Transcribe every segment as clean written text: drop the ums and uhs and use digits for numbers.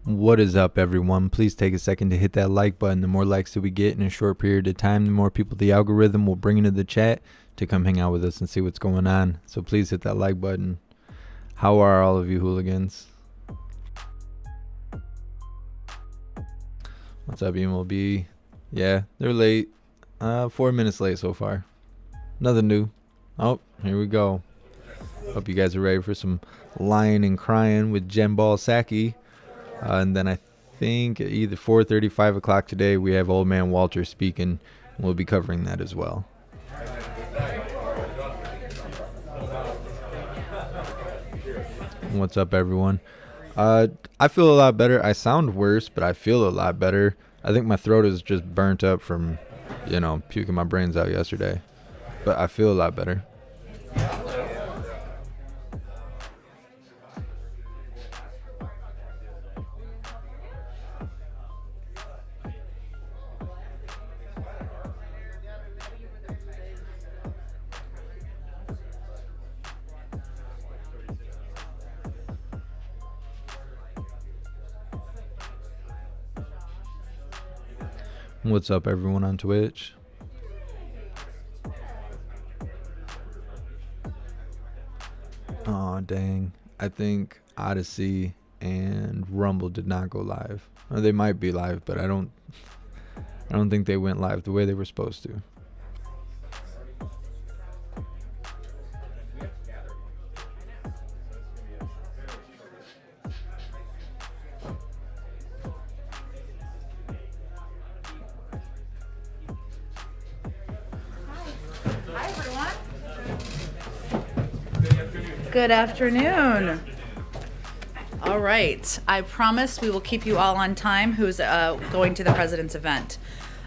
What is up, everyone? Please take a second to hit that like button. The more likes that we get in a short period of time, the more people the algorithm will bring into the chat to come hang out with us and see what's going on. So please hit that like button. How are all of you hooligans? What's up, MLB? Yeah, they're late. 4 minutes late so far. Nothing new. Oh, here we go. Hope you guys are ready for some lying and crying with Genball Psaki. And then I think either 4:30, 5 o'clock today, we have Old Man Walter speaking. We'll be covering that as well. What's up, everyone? I feel a lot better. I sound worse, but I feel a lot better. I think my throat is just burnt up from, puking my brains out yesterday. But I feel a lot better. What's up, everyone on Twitch? Oh, dang. I think Odyssey and Rumble did not go live. Or they might be live, but I don't think they went live the way they were supposed to. Good afternoon. All right. I promise we will keep you all on time who's going to the president's event.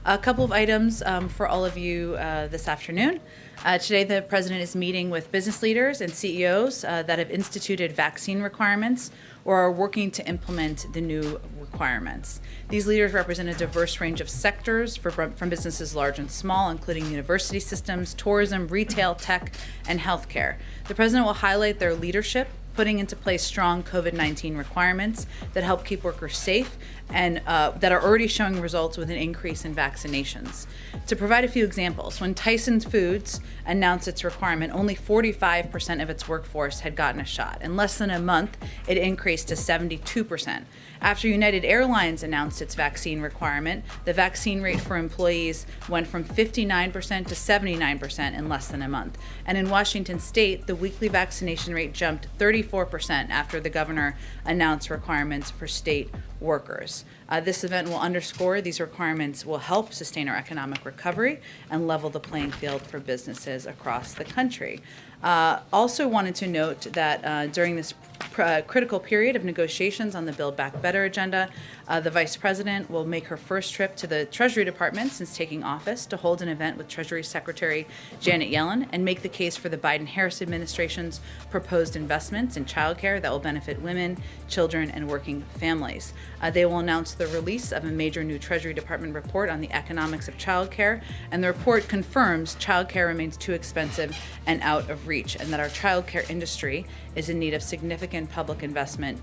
A couple of items for all of you this afternoon. Today, the president is meeting with business leaders and CEOs that have instituted vaccine requirements or are working to implement the new requirements. These leaders represent a diverse range of sectors from businesses large and small, including university systems, tourism, retail, tech, and healthcare. The president will highlight their leadership, putting into place strong COVID-19 requirements that help keep workers safe and that are already showing results with an increase in vaccinations. To provide a few examples, when Tyson Foods announced its requirement, only 45% of its workforce had gotten a shot. In less than a month, it increased to 72%. After United Airlines announced its vaccine requirement, the vaccine rate for employees went from 59% to 79% in less than a month. And in Washington State, the weekly vaccination rate jumped 34% after the governor announced requirements for state workers. This event will underscore these requirements will help sustain our economic recovery and level the playing field for businesses across the country. Also wanted to note that during this critical period of negotiations on the Build Back Better agenda, the Vice President will make her first trip to the Treasury Department since taking office to hold an event with Treasury Secretary Janet Yellen and make the case for the Biden-Harris administration's proposed investments in childcare that will benefit women, children, and working families. They will announce the release of a major new Treasury Department report on the economics of childcare, and the report confirms childcare remains too expensive and out of reach, and that our childcare industry is in need of significant public investment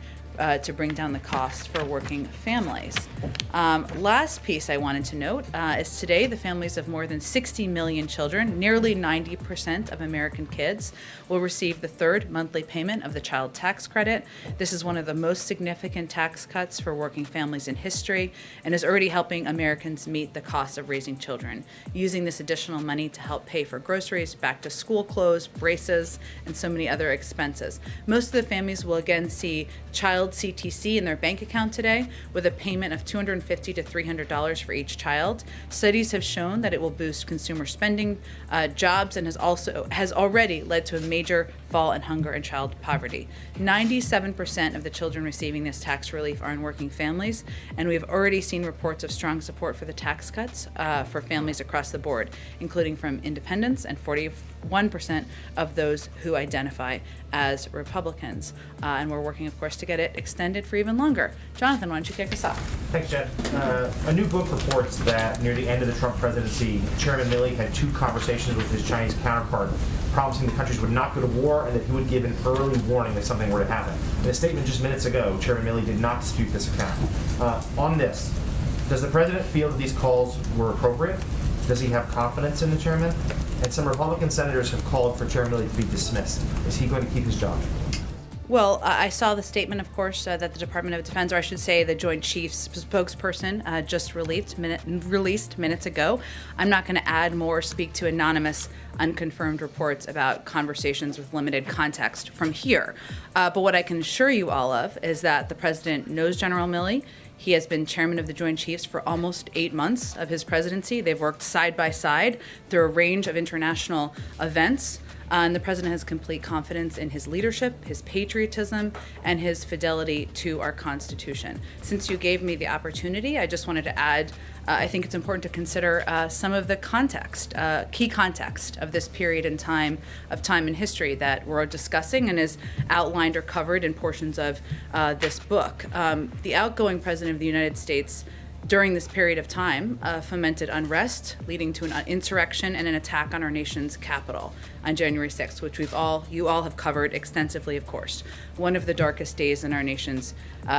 to bring down the cost for working families. Last piece I wanted to note is today the families of more than 60 million children, nearly 90% of American kids, will receive the third monthly payment of the child tax credit. This is one of the most significant tax cuts for working families in history and is already helping Americans meet the cost of raising children, using this additional money to help pay for groceries, back to school clothes, braces, and so many other expenses. Most of the families will again see child CTC in their bank account today with a payment of $250 to $300 for each child. Studies have shown that it will boost consumer spending, jobs, and has already led to a major fall in hunger and child poverty. 97% of the children receiving this tax relief are in working families, and we've already seen reports of strong support for the tax cuts for families across the board, including from independents and 41% of those who identify as Republicans. And we're working, of course, to get it extended for even longer. Jonathan, why don't you kick us off? Thanks, Jen. A new book reports that near the end of the Trump presidency, Chairman Milley had two conversations with his Chinese counterpart promising the countries would not go to war and that he would give an early warning if something were to happen. In a statement just minutes ago, Chairman Milley did not dispute this account. On this, does the president feel that these calls were appropriate? Does he have confidence in the chairman? And some Republican senators have called for Chairman Milley to be dismissed. Is he going to keep his job? Well, I saw the statement, of course, that the Department of Defense, or I should say the Joint Chiefs spokesperson, just released minutes ago. I'm not going to add more or speak to anonymous, unconfirmed reports about conversations with limited context from here. But what I can assure you all of is that the president knows General Milley. He has been chairman of the Joint Chiefs for almost 8 months of his presidency. They've worked side by side through a range of international events. And the president has complete confidence in his leadership, his patriotism, and his fidelity to our Constitution. Since you gave me the opportunity, I just wanted to add, I think it's important to consider some of the context, key context of this period in time in history that we're discussing and is outlined or covered in portions of this book. The outgoing president of the United States during this period of time fomented unrest, leading to an insurrection and an attack on our nation's capital on January 6th, which you all have covered extensively, of course. One of the darkest days in our nation's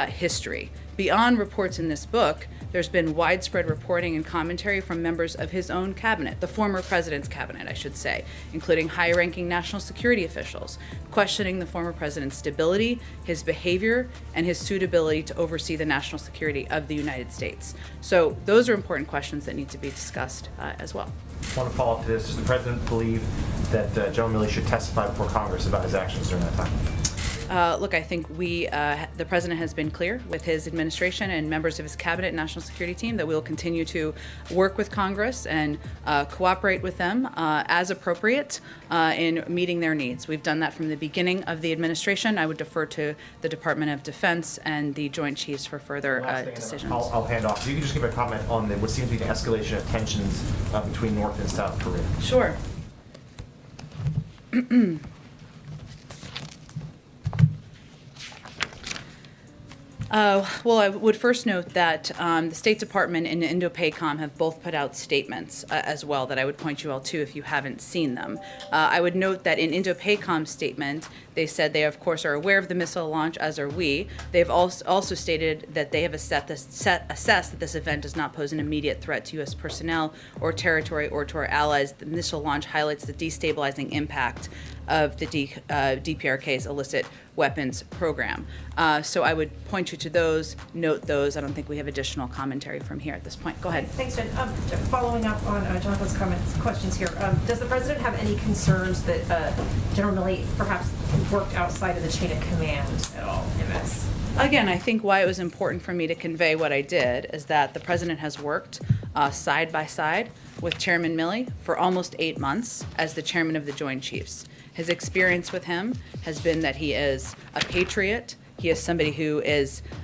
history. Beyond reports in this book, there's been widespread reporting and commentary from members of his own cabinet, the former president's cabinet, I should say, including high-ranking national security officials, questioning the former president's stability, his behavior, and his suitability to oversee the national security of the United States. So those are important questions that need to be discussed as well. I want to follow up to this. Does the president believe that General Milley should testify before Congress about his actions during that time? Look, I think the president has been clear with his administration and members of his cabinet and national security team that we will continue to work with Congress and cooperate with them as appropriate in meeting their needs. We've done that from the beginning of the administration. I would defer to the Department of Defense and the Joint Chiefs for further decisions. I'll hand off. If you could just give a comment on what seems to be the escalation of tensions between North and South Korea. Sure. Well, I would first note that the State Department and Indo-PACOM have both put out statements as well that I would point you all to if you haven't seen them. I would note that in Indo-PACOM's statement, they said they, of course, are aware of the missile launch, as are we. They've also stated that they have assessed that this event does not pose an immediate threat to U.S. personnel or territory or to our allies. The missile launch highlights the destabilizing impact of the DPRK's illicit weapons program. So I would point you to those, note those. I don't think we have additional commentary from here at this point. Go ahead. Thanks, Jen. Following up on Jonathan's questions here, does the president have any concerns that General Milley perhaps worked outside of the chain of command at all in this? Again, I think why it was important for me to convey what I did is that the president has worked side by side with Chairman Milley for almost 8 months as the chairman of the Joint Chiefs. His experience with him has been that he is a patriot. He is somebody who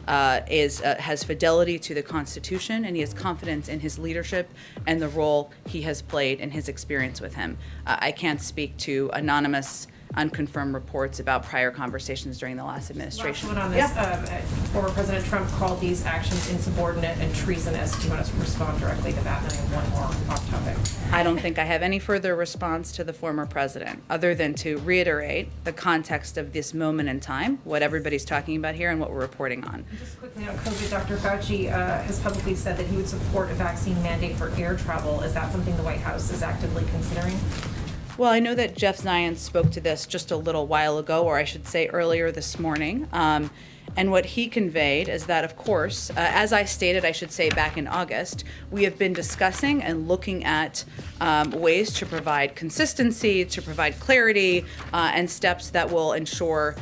has fidelity to the Constitution, and he has confidence in his leadership and the role he has played in his experience with him. I can't speak to anonymous, unconfirmed reports about prior conversations during the last administration. Last one on this. Former President Trump called these actions insubordinate and treasonous. Do you want us to respond directly to that? And then I have one more off topic. I don't think I have any further response to the former president, other than to reiterate the context of this moment in time, what everybody's talking about here and what we're reporting on. Just quickly on COVID, Dr. Fauci has publicly said that he would support a vaccine mandate for air travel. Is that something the White House is actively considering? Well, I know that Jeff Zients spoke to this just a little while ago, or I should say earlier this morning. And what he conveyed is that, of course, as I stated, I should say back in August, we have been discussing and looking at ways to provide consistency, to provide clarity, and steps that will ensure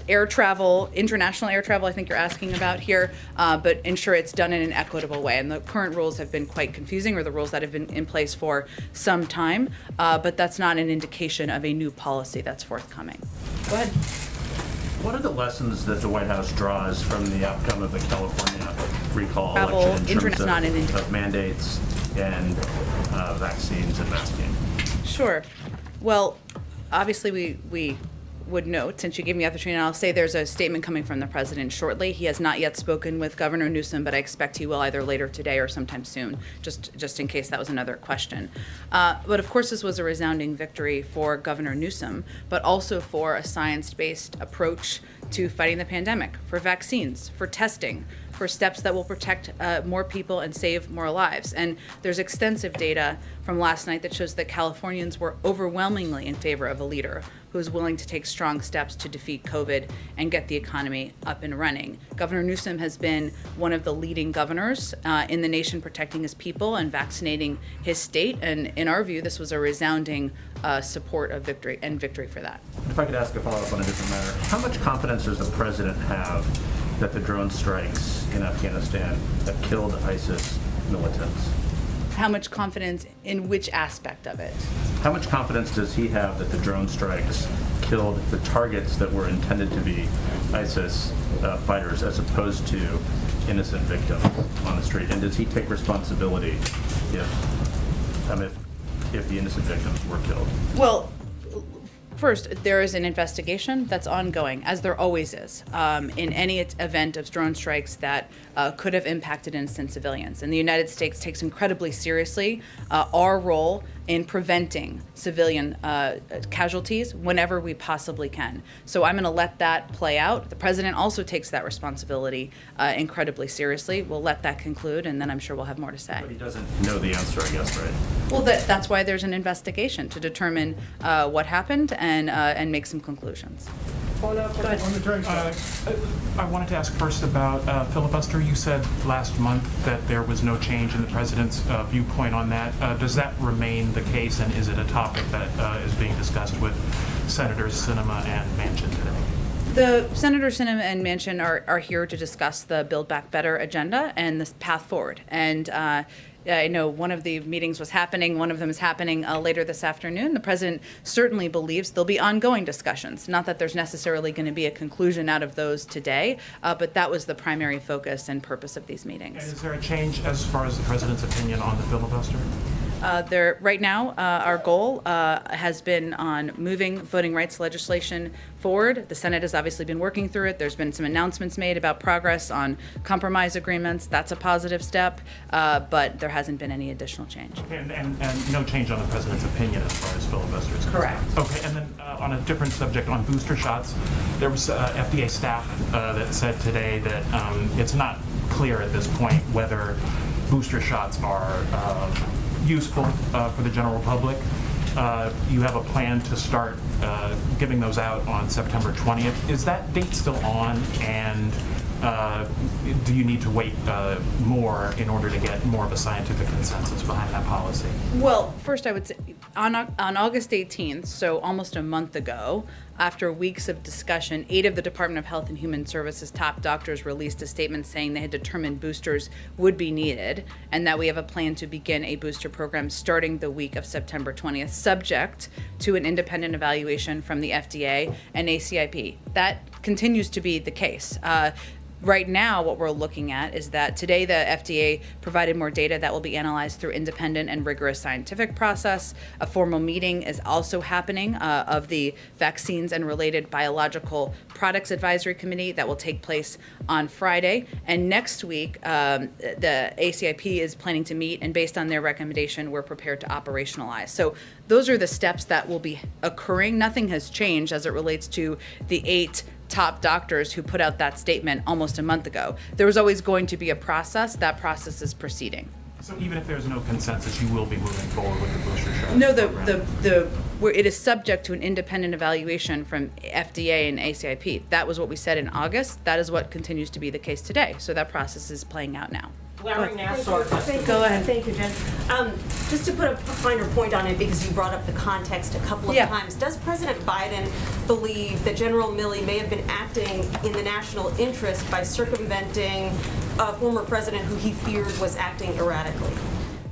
air travel, international air travel, I think you're asking about here, but ensure it's done in an equitable way. And the current rules have been quite confusing, or the rules that have been in place for some time, but that's not an indication of a new policy that's forthcoming. Go ahead. What are the lessons that the White House draws from the outcome of the California recall Travel, election in terms not an of mandates and vaccines and masking? Sure. Well, obviously we would note, since you gave me the opportunity, and I'll say there's a statement coming from the president shortly. He has not yet spoken with Governor Newsom, but I expect he will either later today or sometime soon, just in case that was another question. But of course, this was a resounding victory for Governor Newsom, but also for a science-based approach to fighting the pandemic, for vaccines, for testing, for steps that will protect more people and save more lives. And there's extensive data from last night that shows that Californians were overwhelmingly in favor of a leader who is willing to take strong steps to defeat COVID and get the economy up and running. Governor Newsom has been one of the leading governors in the nation protecting his people and vaccinating his state. And in our view, this was a resounding support of victory for that. If I could ask a follow-up on a different matter, how much confidence does the president have that the drone strikes in Afghanistan that killed ISIS militants? How much confidence in which aspect of it? How much confidence does he have that the drone strikes killed the targets that were intended to be ISIS fighters as opposed to innocent victims on the street? And does he take responsibility if the innocent victims were killed? Well, first, there is an investigation that's ongoing, as there always is, in any event of drone strikes that could have impacted innocent civilians. And the United States takes incredibly seriously our role in preventing civilian casualties whenever we possibly can. So I'm going to let that play out. The president also takes that responsibility incredibly seriously. We'll let that conclude, and then I'm sure we'll have more to say. But he doesn't know the answer, I guess, right? Well, that's why there's an investigation to determine what happened and make some conclusions. I wanted to ask first about filibuster. You said last month that there was no change in the president's viewpoint on that. Does that remain the case, and is it a topic that is being discussed with Senators Sinema and Manchin today? The Senator Sinema and Manchin are here to discuss the Build Back Better agenda and the path forward. And I know one of the meetings was happening. One of them is happening later this afternoon. The president certainly believes there'll be ongoing discussions. Not that there's necessarily going to be a conclusion out of those today, but that was the primary focus and purpose of these meetings. And is there a change as far as the president's opinion on the filibuster? Right now, our goal has been on moving voting rights legislation forward. The Senate has obviously been working through it. There's been some announcements made about progress on compromise agreements. That's a positive step, but there hasn't been any additional change. And no change on the president's opinion as far as filibuster is concerned? Correct. Okay, and then on a different subject, on booster shots, there was FDA staff that said today that it's not clear at this point whether booster shots are useful for the general public. You have a plan to start giving those out on September 20th. Is that date still on? And do you need to wait more in order to get more of a scientific consensus behind that policy? Well, first I would say on August 18th, so almost a month ago, after weeks of discussion, 8 of the Department of Health and Human Services top doctors released a statement saying they had determined boosters would be needed and that we have a plan to begin a booster program starting the week of September 20th, subject to an independent evaluation from the FDA and ACIP. That continues to be the case. Right now, what we're looking at is that today the FDA provided more data that will be analyzed through independent and rigorous scientific process. A formal meeting is also happening of the Vaccines and Related Biological Products Advisory Committee that will take place on Friday. And next week, the ACIP is planning to meet, and based on their recommendation, we're prepared to operationalize. So those are the steps that will be occurring. Nothing has changed as it relates to the 8 top doctors who put out that statement almost a month ago. There was always going to be a process. That process is proceeding. So even if there's no consensus, you will be moving forward with the booster shot? No, program? it is subject to an independent evaluation from FDA and ACIP. That was what we said in August. That is what continues to be the case today. So that process is playing out now. Larry Nassar. Go ahead. Thank you, Jen. Just to put a finer point on it, because you brought up the context a couple of times, does President Biden believe that General Milley may have been acting in the national interest by circumventing a former president who he feared was acting erratically?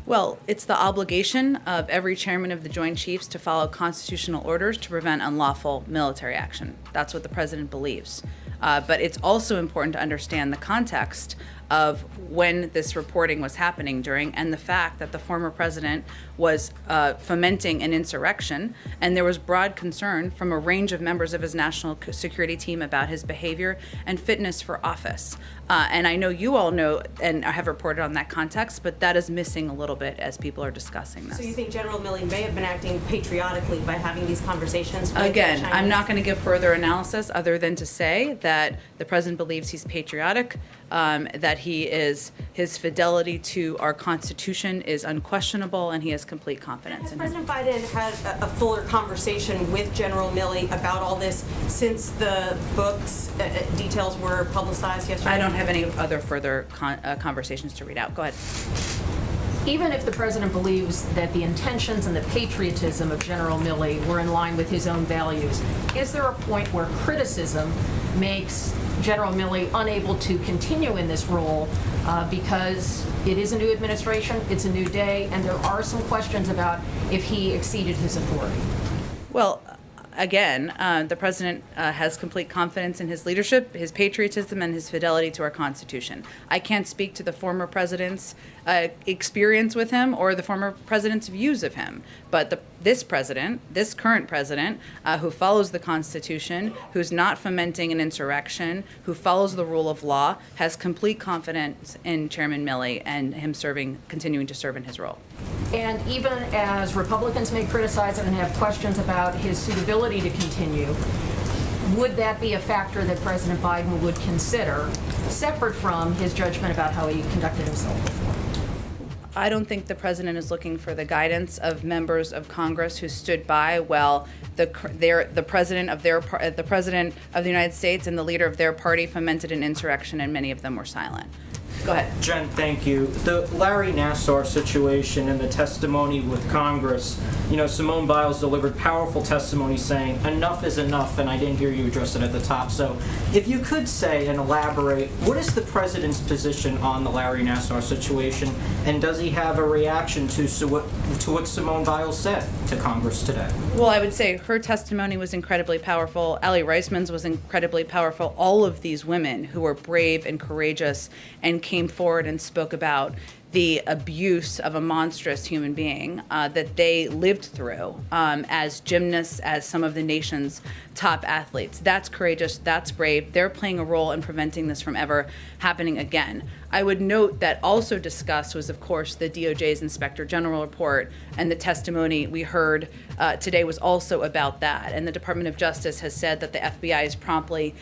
Well, it's the obligation of every chairman of the Joint Chiefs to follow constitutional orders to prevent unlawful military action. That's what the president believes. But it's also important to understand the context of when this reporting was happening during, and the fact that the former president was fomenting an insurrection, and there was broad concern from a range of members of his national security team about his behavior and fitness for office. And I know you all know and have reported on that context, but that is missing a little bit as people are discussing this. So you think General Milley may have been acting patriotically by having these conversations with Again, the Chinese? I'm not going to give further analysis other than to say that the president believes he's patriotic, that his fidelity to our Constitution is unquestionable, and he has complete confidence Has in him. President Biden had a fuller conversation with General Milley about all this since the book's details were publicized yesterday? I don't have any other further conversations to read out. Go ahead. Even if the president believes that the intentions and the patriotism of General Milley were in line with his own values, is there a point where criticism makes General Milley unable to continue in this role because it is a new administration, it's a new day, and there are some questions about if he exceeded his authority? Well, again, the president has complete confidence in his leadership, his patriotism, and his fidelity to our Constitution. I can't speak to the former president's experience with him or the former president's views of him, but this current president, who follows the Constitution, who's not fomenting an insurrection, who follows the rule of law, has complete confidence in Chairman Milley and him continuing to serve in his role. And even as Republicans may criticize it and have questions about his suitability to continue, would that be a factor that President Biden would consider, separate from his judgment about how he conducted himself before? I don't think the president is looking for the guidance of members of Congress who stood by while the president of the United States and the leader of their party fomented an insurrection, and many of them were silent. Go ahead. Jen, thank you. The Larry Nassar situation and the testimony with Congress, Simone Biles delivered powerful testimony saying enough is enough, and I didn't hear you address it at the top. So if you could say and elaborate, what is the president's position on the Larry Nassar situation, and does he have a reaction to what Simone Biles said to Congress today? Well, I would say her testimony was incredibly powerful. Allie Reisman's was incredibly powerful. All of these women who were brave and courageous and came forward and spoke about the abuse of a monstrous human being that they lived through as gymnasts, as some of the nation's top athletes. That's courageous, that's brave. They're playing a role in preventing this from ever happening again. I would note that also discussed was, of course, the DOJ's Inspector General report, and the testimony we heard today was also about that. And the Department of Justice has said that the FBI is promptly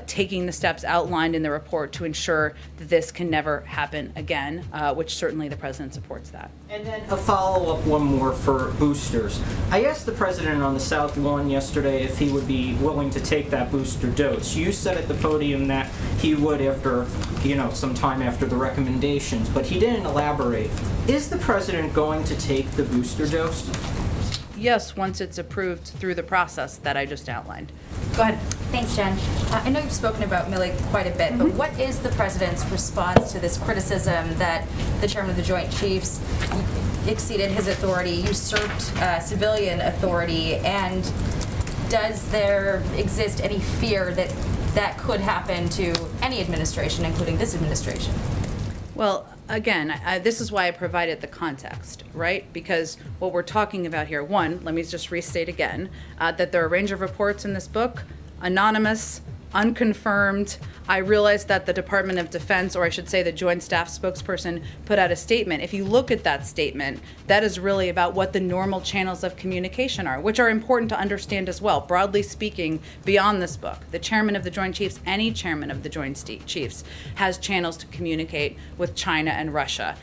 taking the steps outlined in the report to ensure that this can never happen again, which certainly the president supports that. And then a follow-up, one more for boosters. I asked the president on the South Lawn yesterday if he would be willing to take that booster dose. You said at the podium that he would after, some time after the recommendations, but he didn't elaborate. Is the president going to take the booster dose? Yes, once it's approved through the process that I just outlined. Go ahead. Thanks, Jen. I know you've spoken about Milley quite a bit, but what is the president's response to this criticism that the chairman of the Joint Chiefs exceeded his authority, usurped civilian authority, and does there exist any fear that that could happen to any administration, including this administration? Well, again, this is why I provided the context, right? Because what we're talking about here, one, let me just restate again, that there are a range of reports in this book, anonymous, unconfirmed. I realize that the Department of Defense, or I should say the Joint Staff spokesperson, put out a statement. If you look at that statement, that is really about what the normal channels of communication are, which are important to understand as well. Broadly speaking, beyond this book, the chairman of the Joint Chiefs, any chairman of the Joint Chiefs, has channels to communicate with China and Russia.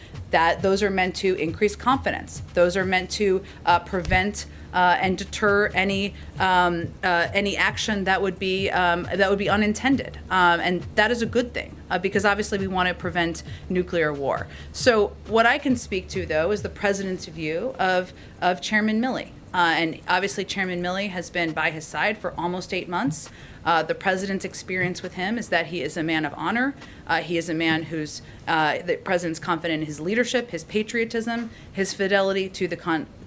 Those are meant to increase confidence. Those are meant to prevent and deter any action that would be unintended, and that is a good thing because obviously we want to prevent nuclear war. So what I can speak to, though, is the president's view of Chairman Milley. And obviously, Chairman Milley has been by his side for almost 8 months. The president's experience with him is that he is a man of honor. He is a man who's the president's confident in his leadership, his patriotism, his fidelity to the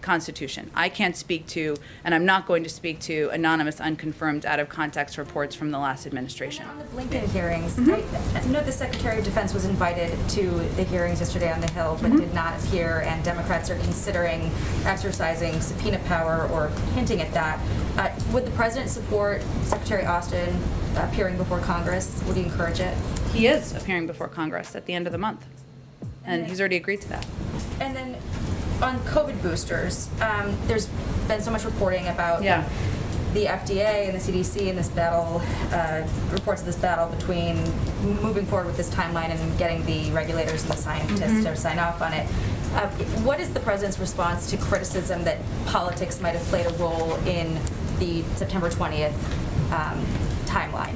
Constitution. I can't speak to, and I'm not going to speak to, anonymous, unconfirmed, out of context reports from the last administration. On the Blinken hearings, I know the Secretary of Defense was invited to the hearings yesterday on the Hill, but did not appear, and Democrats are considering exercising subpoena power or hinting at that. Would the President support Secretary Austin appearing before Congress? Would he encourage it? He is appearing before Congress at the end of the month, and he's already agreed to that. And then on COVID boosters, there's been so much reporting about the FDA and the CDC in this battle, reports of this battle between moving forward with this timeline and getting the regulators and the scientists to sign off on it. What is the President's response to criticism that politics might have played a role in the September 20th timeline?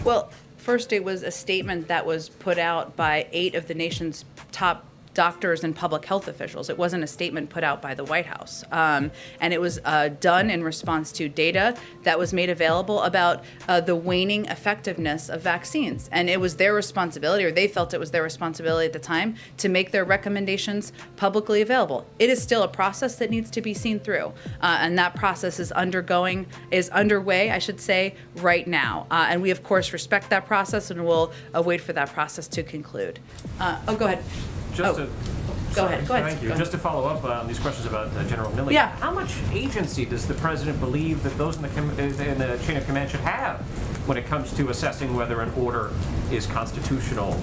Well, first, it was a statement that was put out by 8 of the nation's top doctors and public health officials. It wasn't a statement put out by the White House. And it was done in response to data that was made available about the waning effectiveness of vaccines. And it was their responsibility, or they felt it was their responsibility at the time, to make their recommendations publicly available. It is still a process that needs to be seen through. And that process is underway, I should say, right now. And we, of course, respect that process, and we'll wait for that process to conclude. Go ahead. Go ahead. Thank you. Just to follow up on these questions about General Milley. Yeah. How much agency does the president believe that those in the chain of command should have when it comes to assessing whether an order is constitutional?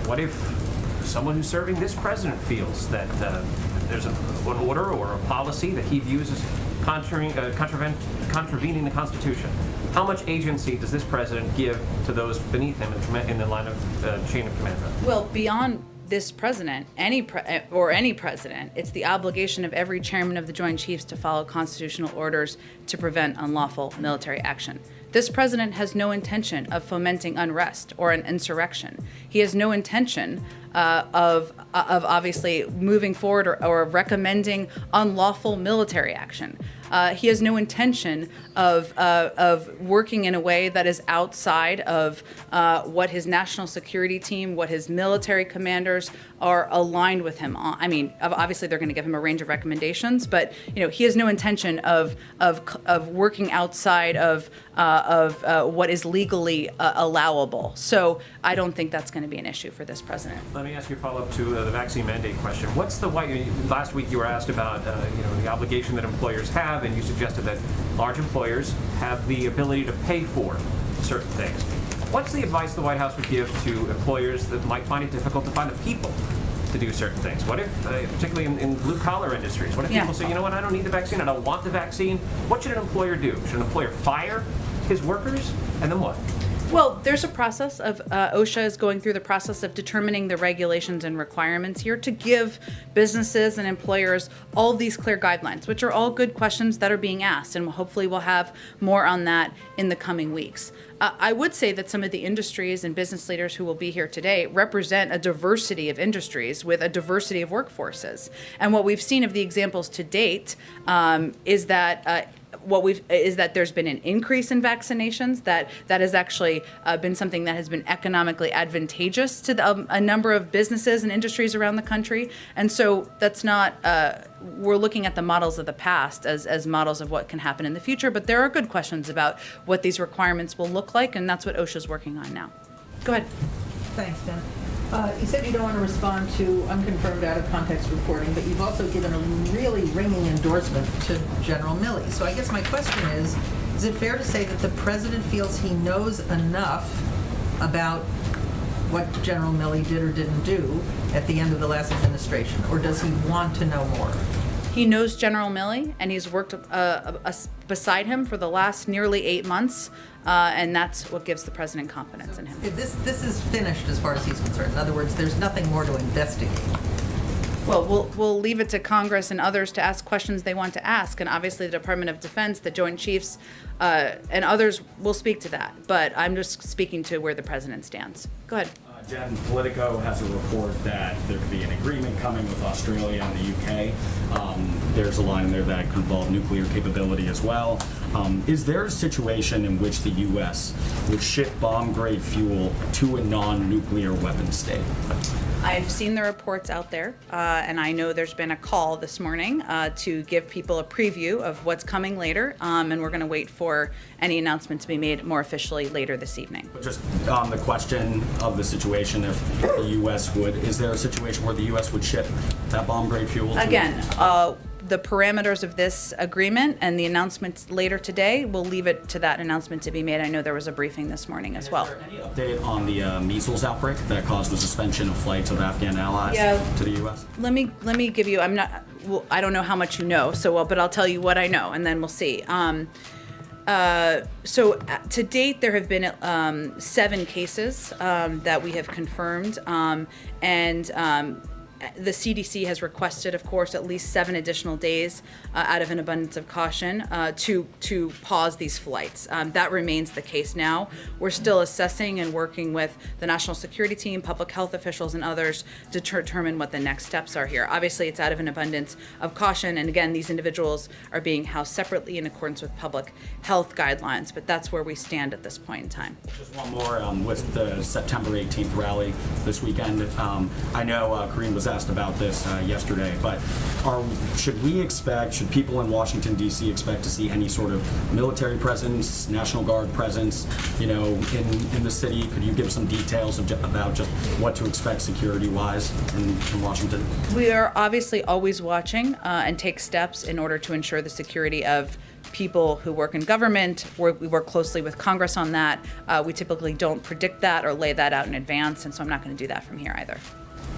What if someone who's serving this president feels that there's an order or a policy that he views as contravening the Constitution? How much agency does this president give to those beneath him in the line of chain of command? Well, beyond this president, any president, it's the obligation of every chairman of the Joint Chiefs to follow constitutional orders to prevent unlawful military action. This president has no intention of fomenting unrest or an insurrection. He has no intention of obviously moving forward or recommending unlawful military action. He has no intention of working in a way that is outside of what his national security team, what his military commanders are aligned with him on. I mean, obviously they're going to give him a range of recommendations, but he has no intention of working outside of what is legally allowable. So I don't think that's going to be an issue for this president. Let me ask you a follow-up to the vaccine mandate question. What's the last week you were asked about the obligation that employers have, and you suggested that large employers have the ability to pay for certain things. What's the advice the White House would give to employers that might find it difficult to find the people to do certain things? What if, particularly in blue-collar industries, what if people say, you know what, I don't need the vaccine, I don't want the vaccine? What should an employer do? Should an employer fire his workers? And then what? Well, there's a process of, OSHA is going through the process of determining the regulations and requirements here to give businesses and employers all these clear guidelines, which are all good questions that are being asked, and hopefully we'll have more on that in the coming weeks. I would say that some of the industries and business leaders who will be here today represent a diversity of industries with a diversity of workforces. And what we've seen of the examples to date is that there's been an increase in vaccinations, that has actually been something that has been economically advantageous to a number of businesses and industries around the country. And so that's not, we're looking at the models of the past as models of what can happen in the future, but there are good questions about what these requirements will look like, and that's what OSHA's working on now. Go ahead. Thanks, Jen. You said you don't want to respond to unconfirmed out-of-context reporting, but you've also given a really ringing endorsement to General Milley. So I guess my question is it fair to say that the president feels he knows enough about what General Milley did or didn't do at the end of the last administration, or does he want to know more? He knows General Milley, and he's worked beside him for the last nearly 8 months, and that's what gives the president confidence in him. This is finished as far as he's concerned. In other words, there's nothing more to investigate. Well, we'll leave it to Congress and others to ask questions they want to ask, and obviously the Department of Defense, the Joint Chiefs, and others will speak to that. But I'm just speaking to where the president stands. Go ahead. Jen, Politico has a report that there could be an agreement coming with Australia and the UK. There's a line in there that could involve nuclear capability as well. Is there a situation in which the U.S. would ship bomb-grade fuel to a non-nuclear weapon state? I've seen the reports out there, and I know there's been a call this morning to give people a preview of what's coming later, and we're going to wait for any announcement to be made more officially later this evening. But just on the question of the situation, if the U.S. would, is there a situation where the U.S. would ship that bomb-grade fuel to Again, the parameters of this agreement and the announcements later today, we'll leave it to that announcement to be made. I know there was a briefing this morning as well. Is there any update on the measles outbreak that caused the suspension of flights of Afghan allies to the U.S.? Let me give you. I don't know how much you know. But I'll tell you what I know, and then we'll see. So to date, there have been 7 cases that we have confirmed, and the CDC has requested, of course, at least 7 additional days out of an abundance of caution to pause these flights. That remains the case now. We're still assessing and working with the national security team, public health officials, and others to determine what the next steps are here. Obviously, it's out of an abundance of caution, and again, these individuals are being housed separately in accordance with public health guidelines, but that's where we stand at this point in time. Just one more with the September 18th rally this weekend. I know Kareem was asked about this yesterday, but should people in Washington, D.C. expect to see any sort of military presence, National Guard presence, in the city? Could you give some details about just what to expect security-wise in Washington? We are obviously always watching and take steps in order to ensure the security of people who work in government. We work closely with Congress on that. We typically don't predict that or lay that out in advance, and so I'm not going to do that from here either.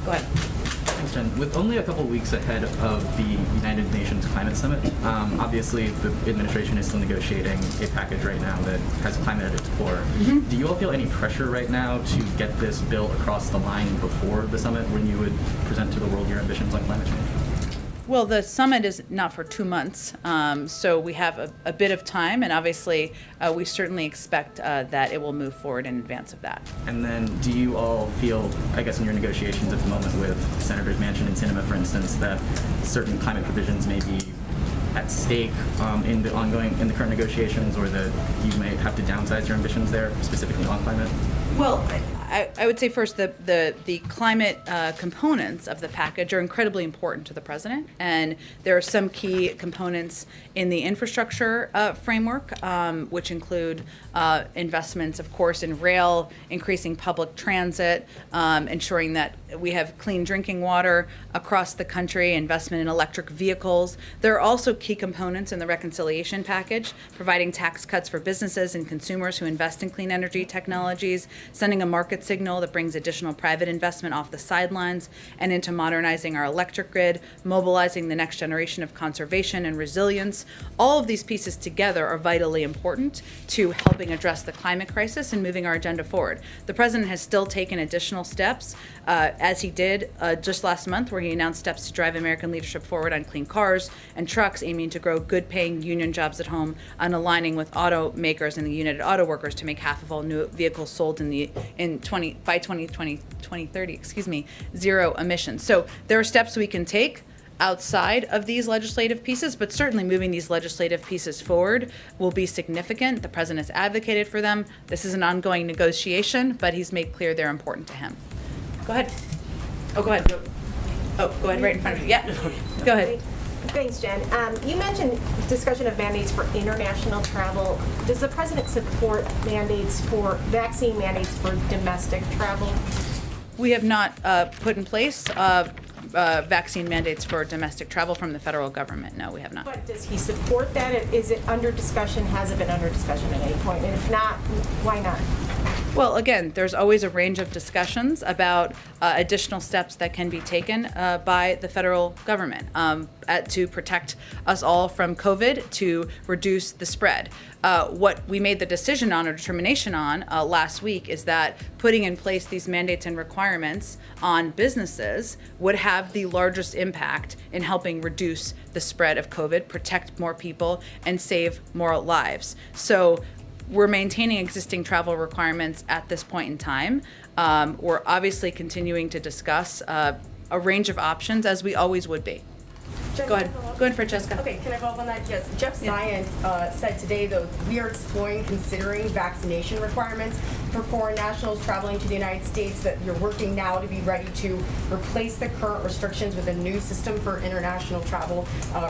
Go ahead. Thanks, Jen. With only a couple weeks ahead of the United Nations Climate Summit, obviously the administration is still negotiating a package right now that has climate at its core. Do you all feel any pressure right now to get this bill across the line before the summit when you would present to the world your ambitions on climate change? Well, the summit is not for 2 months, so we have a bit of time, and obviously we certainly expect that it will move forward in advance of that. And then do you all feel, I guess in your negotiations at the moment with Senators Manchin and Sinema, for instance, that certain climate provisions may be at stake in the current negotiations, or that you may have to downsize your ambitions there, specifically on climate? Well, I would say first the climate components of the package are incredibly important to the president, and there are some key components in the infrastructure framework, which include investments, of course, in rail, increasing public transit, ensuring that we have clean drinking water across the country, investment in electric vehicles. There are also key components in the reconciliation package, providing tax cuts for businesses and consumers who invest in clean energy technologies, sending a market signal that brings additional private investment off the sidelines and into modernizing our electric grid, mobilizing the next generation of conservation and resilience. All of these pieces together are vitally important to helping address the climate crisis and moving our agenda forward. The president has still taken additional steps, as he did just last month, where he announced steps to drive American leadership forward on clean cars and trucks, aiming to grow good-paying union jobs at home and aligning with automakers and the United Auto Workers to make half of all new vehicles sold by 2030, zero emissions. So there are steps we can take outside of these legislative pieces, but certainly moving these legislative pieces forward will be significant. The president has advocated for them. This is an ongoing negotiation, but he's made clear they're important to him. Go ahead. Oh, go ahead. Oh, go ahead, right in front of you. Yeah, go ahead. Thanks, Jen. You mentioned discussion of mandates for international travel. Does the president support vaccine mandates for domestic travel? We have not put in place vaccine mandates for domestic travel from the federal government. No, we have not. But does he support that? Is it under discussion? Has it been under discussion at any point? And if not, why not? Well, again, there's always a range of discussions about additional steps that can be taken by the federal government to protect us all from COVID, to reduce the spread. What we made the decision on or determination on last week is that putting in place these mandates and requirements on businesses would have the largest impact in helping reduce the spread of COVID, protect more people, and save more lives. So we're maintaining existing travel requirements at this point in time. We're obviously continuing to discuss a range of options, as we always would be. Go ahead. Go ahead, Francesca. Okay, can I follow up on that? Yes. Jeff Zients said today, though, we are considering vaccination requirements for foreign nationals traveling to the United States, that you're working now to be ready to replace the current restrictions with a new system for international travel,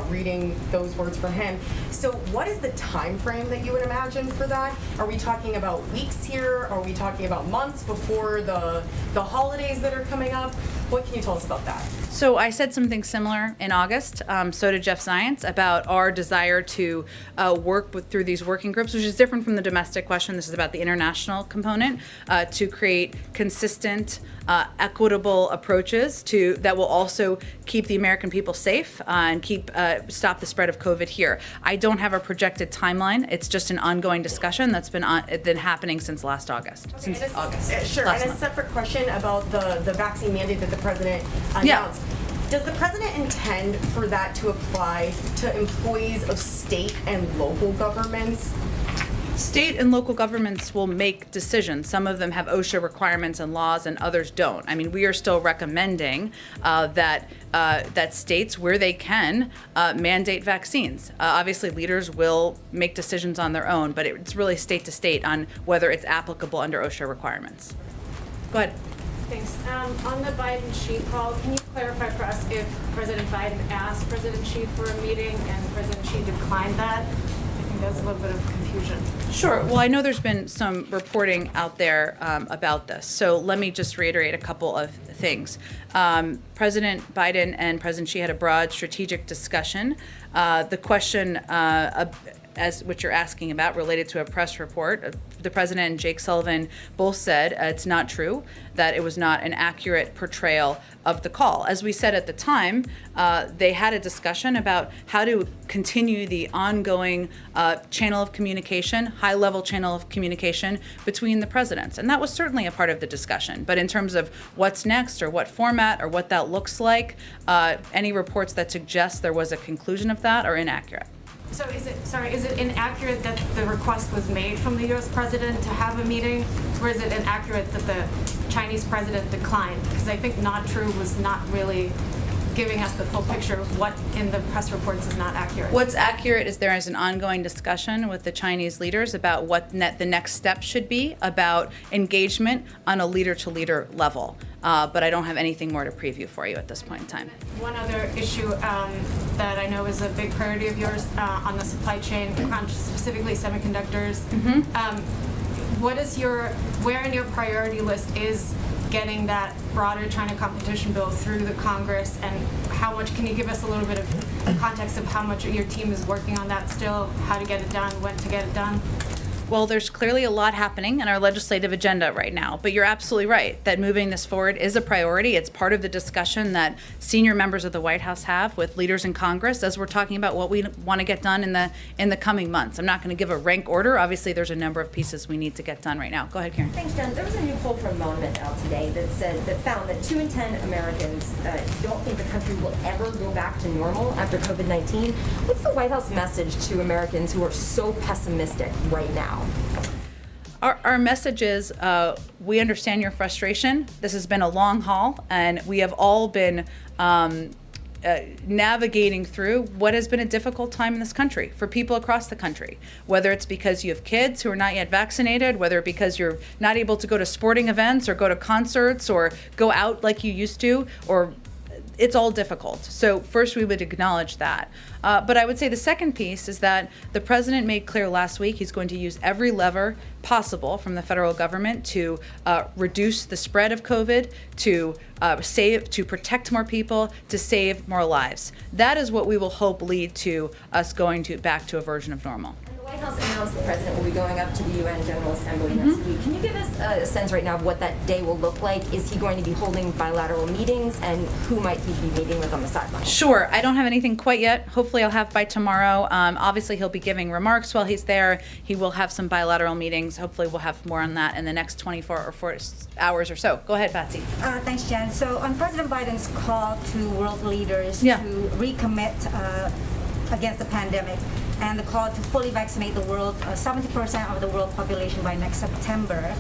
reading those words from him. So what is the time frame that you would imagine for that? Are we talking about weeks here? Are we talking about months before the holidays that are coming up? What can you tell us about that? So I said something similar in August. So did Jeff Zients, about our desire to work through these working groups, which is different from the domestic question. This is about the international component, to create consistent, equitable approaches that will also keep the American people safe and stop the spread of COVID here. I don't have a projected timeline. It's just an ongoing discussion that's been happening since last August. Okay, since August. Sure. Last And a month. separate question about the vaccine mandate that the president announced. Yeah. Does the president intend for that to apply to employees of state and local governments? State and local governments will make decisions. Some of them have OSHA requirements and laws, and others don't. I mean, we are still recommending that states, where they can, mandate vaccines. Obviously, leaders will make decisions on their own, but it's really state to state on whether it's applicable under OSHA requirements. Go ahead. Thanks. On the Biden-Xi call, can you clarify for us if President Biden asked President Xi for a meeting and President Xi declined that? I think there's a little bit of confusion. Sure. Well, I know there's been some reporting out there about this. So let me just reiterate a couple of things. President Biden and President Xi had a broad strategic discussion. The question as what you're asking about related to a press report, the president and Jake Sullivan both said it's not true, that it was not an accurate portrayal of the call. As we said at the time, they had a discussion about how to continue the ongoing channel of communication, high-level channel of communication between the presidents. And that was certainly a part of the discussion. But in terms of what's next or what format or what that looks like, any reports that suggest there was a conclusion of that are inaccurate. So is it inaccurate that the request was made from the U.S. president to have a meeting, or is it inaccurate that the Chinese president declined? Because I think not true was not really giving us the full picture of what in the press reports is not accurate. What's accurate is there is an ongoing discussion with the Chinese leaders about what the next step should be about engagement on a leader-to-leader level. But I don't have anything more to preview for you at this point in time. One other issue that I know is a big priority of yours on the supply chain crunch, specifically semiconductors. Where in your priority list is getting that broader China competition bill through the Congress, and how much, can you give us a little bit of context of how much your team is working on that still, how to get it done, when to get it done? Well, there's clearly a lot happening in our legislative agenda right now, but you're absolutely right that moving this forward is a priority. It's part of the discussion that senior members of the White House have with leaders in Congress as we're talking about what we want to get done in the coming months. I'm not going to give a rank order. Obviously, there's a number of pieces we need to get done right now. Go ahead, Karen. Thanks, Jen. There was a new poll from Moment out today that found that 2 in 10 Americans don't think the country will ever go back to normal after COVID-19. What's the White House message to Americans who are so pessimistic right now? Our message is we understand your frustration. This has been a long haul, and we have all been navigating through what has been a difficult time in this country for people across the country, whether it's because you have kids who are not yet vaccinated, whether because you're not able to go to sporting events or go to concerts or go out like you used to, or it's all difficult. So first we would acknowledge that. But I would say the second piece is that the president made clear last week he's going to use every lever possible from the federal government to reduce the spread of COVID, to protect more people, to save more lives. That is what we will hope lead to us going back to a version of normal. The White House announced the president will be going up to the UN General Assembly next week. Can you give us a sense right now of what that day will look like? Is he going to be holding bilateral meetings, and who might he be meeting with on the sidelines? Sure. I don't have anything quite yet. Hopefully I'll have by tomorrow. Obviously he'll be giving remarks while he's there. He will have some bilateral meetings. Hopefully we'll have more on that in the next 24 or 4 hours or so. Go ahead, Patsy. Thanks, Jen. So on President Biden's call to world leaders to recommit against the pandemic, and the call to fully vaccinate the world, 70% of the world population by next September.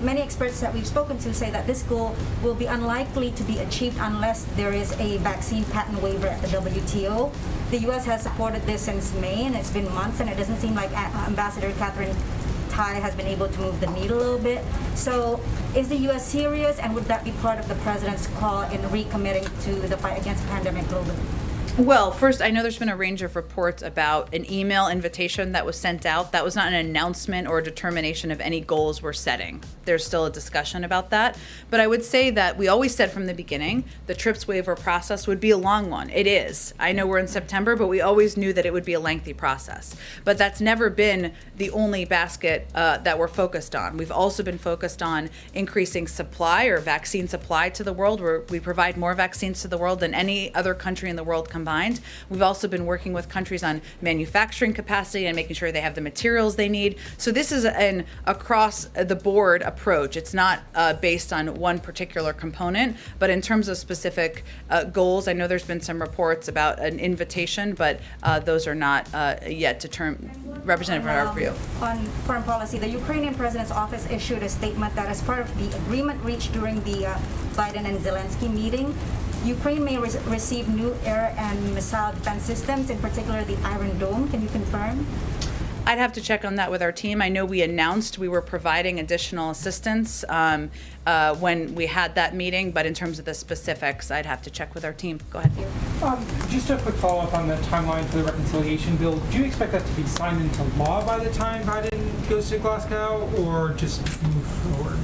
Many experts that we've spoken to say that this goal will be unlikely to be achieved unless there is a vaccine patent waiver at the WTO. The U.S. has supported this since May, and it's been months, and it doesn't seem like Ambassador Catherine Tai has been able to move the needle a little bit. So is the U.S. serious, and would that be part of the president's call in recommitting to the fight against the pandemic globally? Well, first, I know there's been a range of reports about an email invitation that was sent out. That was not an announcement or a determination of any goals we're setting. There's still a discussion about that. But I would say that we always said from the beginning the TRIPS waiver process would be a long one. It is. I know we're in September, but we always knew that it would be a lengthy process. But that's never been the only basket that we're focused on. We've also been focused on increasing supply or vaccine supply to the world, where we provide more vaccines to the world than any other country in the world combined. We've also been working with countries on manufacturing capacity and making sure they have the materials they need. So this is an across the board approach. It's not based on one particular component, but in terms of specific goals, I know there's been some reports about an invitation, but those are not yet representative of our view. On foreign policy, the Ukrainian president's office issued a statement that as part of the agreement reached during the Biden and Zelensky meeting, Ukraine may receive new air and missile defense systems, in particular the Iron Dome. Can you confirm? I'd have to check on that with our team. I know we announced we were providing additional assistance when we had that meeting, but in terms of the specifics, I'd have to check with our team. Go ahead. Just a quick follow-up on the timeline for the reconciliation bill. Do you expect that to be signed into law by the time Biden goes to Glasgow, or just move forward?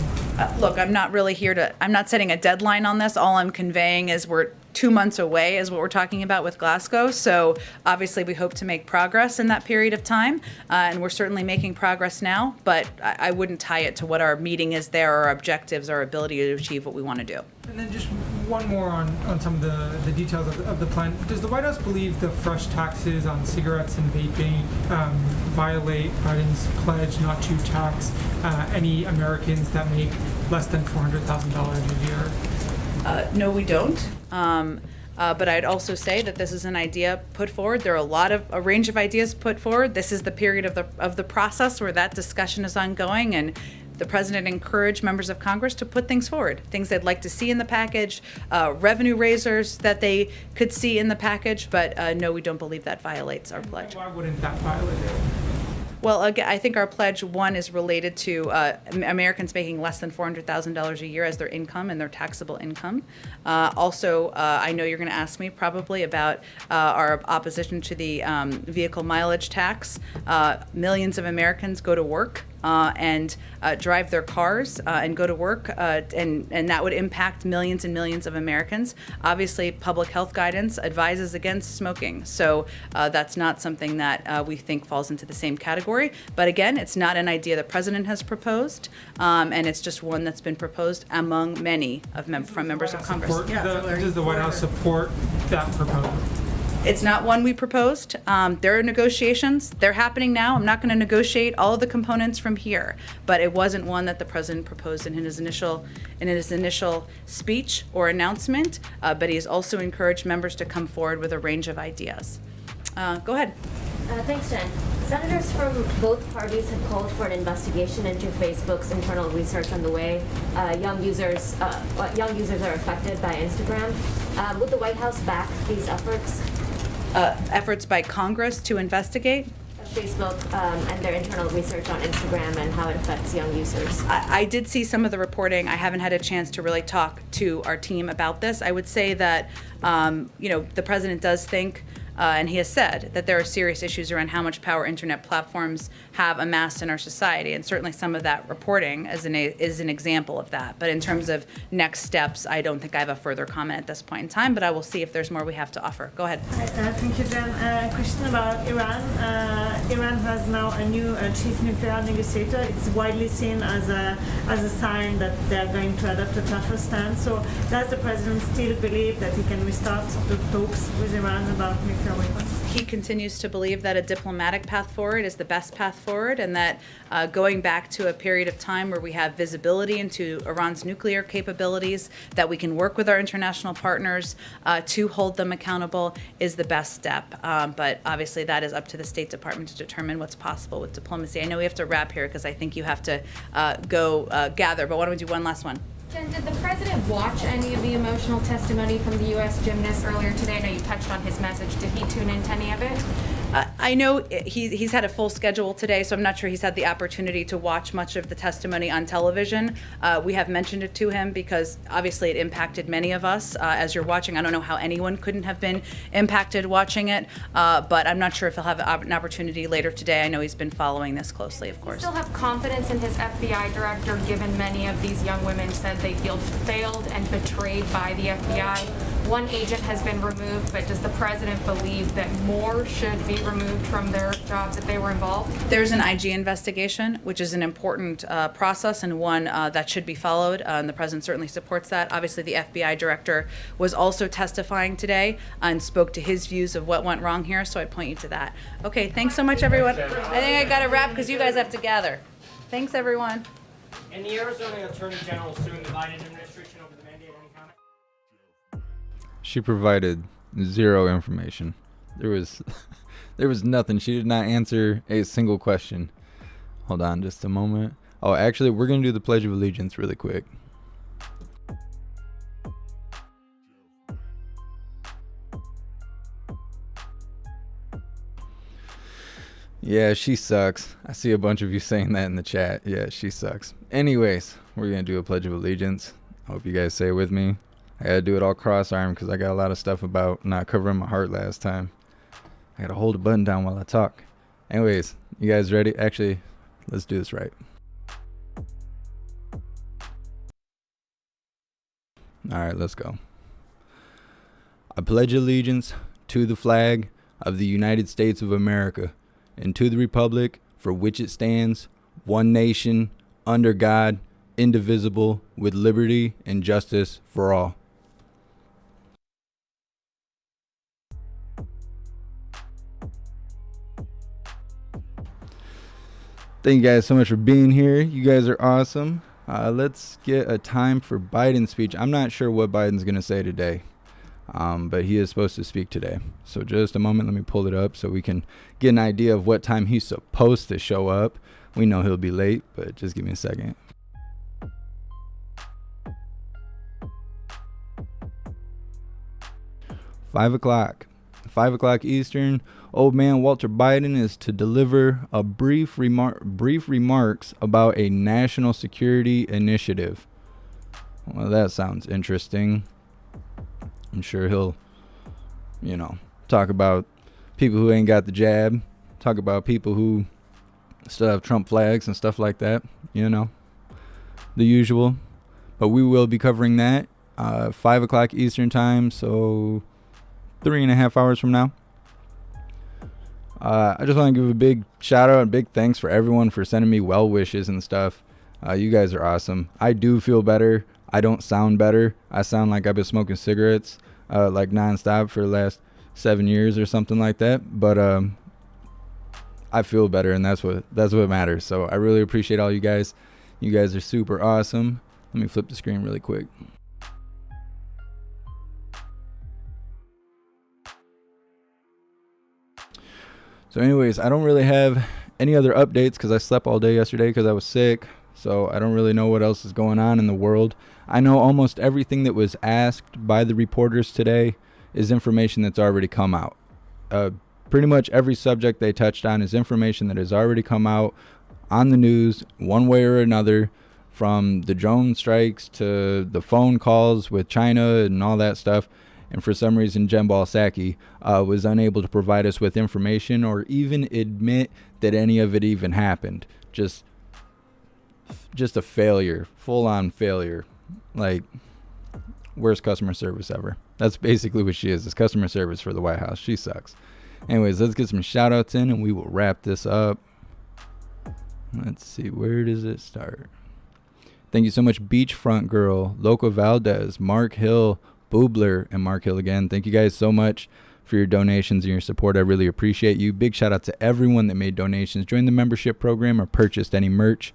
Look, I'm not setting a deadline on this. All I'm conveying is we're 2 months away is what we're talking about with Glasgow. So obviously we hope to make progress in that period of time. And we're certainly making progress now, but I wouldn't tie it to what our meeting is there, our objectives, our ability to achieve what we want to do. And then just one more on some of the details of the plan. Does the White House believe the fresh taxes on cigarettes and vaping violate Biden's pledge not to tax any Americans that make less than $400,000 a year? No, we don't. But I'd also say that this is an idea put forward. There are a range of ideas put forward. This is the period of the process where that discussion is ongoing, and the president encouraged members of Congress to put things forward, things they'd like to see in the package, revenue raisers that they could see in the package. But no, we don't believe that violates our pledge. Why wouldn't that violate it? Well, again, I think our pledge, one, is related to Americans making less than $400,000 a year as their income and their taxable income. Also, I know you're going to ask me probably about our opposition to the vehicle mileage tax. Millions of Americans go to work and drive their cars and go to work, and that would impact millions and millions of Americans. Obviously, public health guidance advises against smoking, so that's not something that we think falls into the same category. But again, it's not an idea the president has proposed, and it's just one that's been proposed among many from members of Congress. Does the White House support that proposal? It's not one we proposed. There are negotiations. They're happening now. I'm not going to negotiate all of the components from here, but it wasn't one that the president proposed in his initial speech or announcement. But he has also encouraged members to come forward with a range of ideas. Go ahead. Thanks, Jen. Senators from both parties have called for an investigation into Facebook's internal research on the way young users are affected by Instagram. Would the White House back these efforts? Efforts by Congress to investigate? Facebook and their internal research on Instagram and how it affects young users. I did see some of the reporting. I haven't had a chance to really talk to our team about this. I would say that, the president does think, and he has said that there are serious issues around how much power internet platforms have amassed in our society, and certainly some of that reporting is an example of that. But in terms of next steps, I don't think I have a further comment at this point in time, but I will see if there's more we have to offer. Go ahead. Thank you, Jen. A question about Iran. Iran has now a new chief nuclear negotiator. It's widely seen as a sign that they're going to adopt a tougher stance. So does the president still believe that he can restart the talks with Iran about nuclear weapons? he continues to believe that a diplomatic path forward is the best path forward, and that going back to a period of time where we have visibility into Iran's nuclear capabilities, that we can work with our international partners to hold them accountable is the best step. But obviously that is up to the State Department to determine what's possible with diplomacy. I know we have to wrap here because I think you have to go gather, but why don't we do one last one? Jen, did the president watch any of the emotional testimony from the U.S. gymnast earlier today? I know you touched on his message. Did he tune into any of it? I know he's had a full schedule today, so I'm not sure he's had the opportunity to watch much of the testimony on television. We have mentioned it to him because obviously it impacted many of us as you're watching. I don't know how anyone couldn't have been impacted watching it, but I'm not sure if he'll have an opportunity later today. I know he's been following this closely, of course. Still have confidence in his FBI director, given many of these young women said they feel failed and betrayed by the FBI. One agent has been removed, but does the president believe that more should be removed from their jobs if they were involved? There's an IG investigation, which is an important process and one that should be followed, and the president certainly supports that. Obviously, the FBI director was also testifying today and spoke to his views of what went wrong here, so I'd point you to that. Okay, thanks so much, everyone. I think I got to wrap because you guys have to gather. Thanks, everyone. And the Arizona Attorney General suing the Biden administration over the mandate. Any comment? She provided zero information. There was nothing. She did not answer a single question. Hold on just a moment. Oh, actually, we're going to do the Pledge of Allegiance really quick. Yeah, she sucks. I see a bunch of you saying that in the chat. Yeah, she sucks. Anyways, we're going to do a Pledge of Allegiance. I hope you guys say it with me. I gotta do it all cross-armed because I got a lot of stuff about not covering my heart last time. I gotta hold a button down while I talk. Anyways, you guys ready? Actually, let's do this right. Alright, let's go. I pledge allegiance to the flag of the United States of America and to the republic for which it stands, one nation, under God, indivisible, with liberty and justice for all. Thank you guys so much for being here. You guys are awesome. Let's get a time for Biden's speech. I'm not sure what Biden's going to say today, but he is supposed to speak today. So just a moment, let me pull it up so we can get an idea of what time he's supposed to show up. We know he'll be late, but just give me a second. $5 o'clock Eastern. Old man Walter Biden is to deliver a brief remarks about a national security initiative. Well, that sounds interesting. I'm sure he'll, talk about people who ain't got the jab, talk about people who still have Trump flags and stuff like that, the usual. But we will be covering that 5 o'clock Eastern time, so 3.5 hours from now. I just want to give a big shout out and big thanks for everyone for sending me well wishes and stuff. You guys are awesome. I do feel better. I don't sound better. I sound like I've been smoking cigarettes like nonstop for the last 7 years or something like that. But I feel better, and that's what matters. So I really appreciate all you guys. You guys are super awesome. Let me flip the screen really quick. So anyways, I don't really have any other updates because I slept all day yesterday because I was sick. So I don't really know what else is going on in the world. I know almost everything that was asked by the reporters today is information that's already come out. Pretty much every subject they touched on is information that has already come out on the news one way or another, from the drone strikes to the phone calls with China and all that stuff. And for some reason, Psaki was unable to provide us with information or even admit that any of it even happened. Just a failure, full-on failure. Like, worst customer service ever. That's basically what she is. It's customer service for the White House. She sucks. Anyways, let's get some shout-outs in, and we will wrap this up. Let's see, where does it start? Thank you so much, Beachfront Girl, Loco Valdez, Mark Hill, Boobler, and Mark Hill again. Thank you guys so much for your donations and your support. I really appreciate you. Big shout out to everyone that made donations, joined the membership program, or purchased any merch.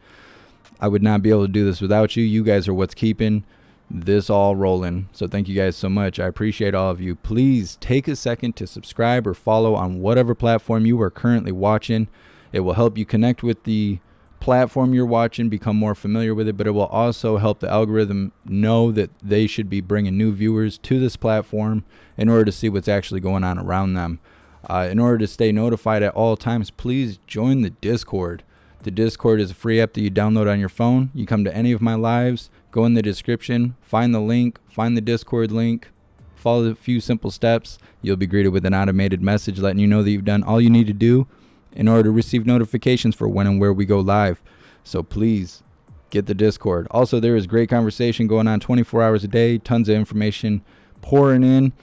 I would not be able to do this without you. You guys are what's keeping this all rolling. So thank you guys so much. I appreciate all of you. Please take a second to subscribe or follow on whatever platform you are currently watching. It will help you connect with the platform you're watching, become more familiar with it, but it will also help the algorithm know that they should be bringing new viewers to this platform in order to see what's actually going on around them. In order to stay notified at all times, please join the Discord. The Discord is a free app that you download on your phone. You come to any of my lives, go in the description, find the link, find the Discord link, follow a few simple steps. You'll be greeted with an automated message letting you know that you've done all you need to do in order to receive notifications for when and where we go live. So please get the Discord. Also, there is great conversation going on 24 hours a day, tons of information pouring in.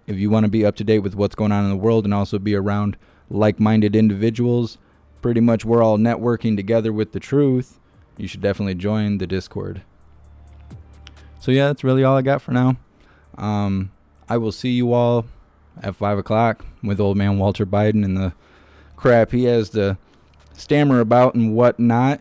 If you want to be up to date with what's going on in the world and also be around like-minded individuals, pretty much we're all networking together with the truth, you should definitely join the Discord. So yeah, that's really all I got for now. I will see you all at 5 o'clock with old man Walter Biden and the crap he has to stammer about and whatnot.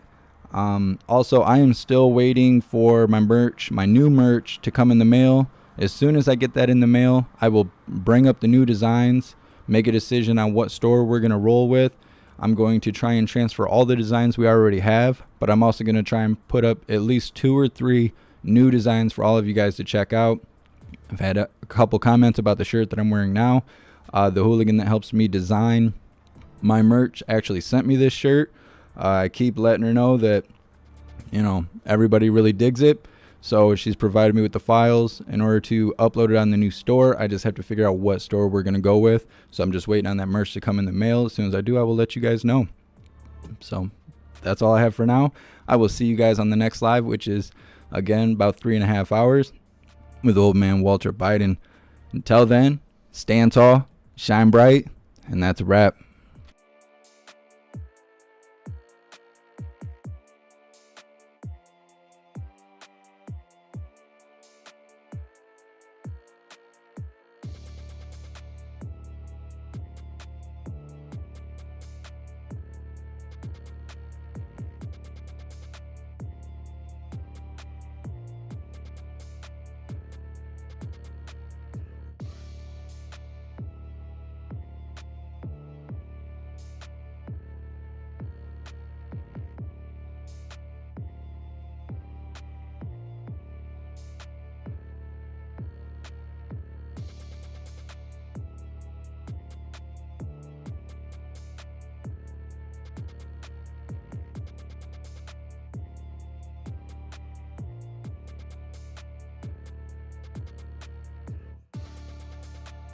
Also, I am still waiting for my merch, my new merch, to come in the mail. As soon as I get that in the mail, I will bring up the new designs, make a decision on what store we're going to roll with. I'm going to try and transfer all the designs we already have, but I'm also going to try and put up at least 2 or 3 new designs for all of you guys to check out. I've had a couple comments about the shirt that I'm wearing now. The hooligan that helps me design my merch actually sent me this shirt. I keep letting her know that, you know, everybody really digs it. So she's provided me with the files in order to upload it on the new store. I just have to figure out what store we're going to go with. So I'm just waiting on that merch to come in the mail. As soon as I do, I will let you guys know. So that's all I have for now. I will see you guys on the next live, which is, again, about 3.5 hours with old man Walter Biden. Until then, stand tall, shine bright, and that's a wrap.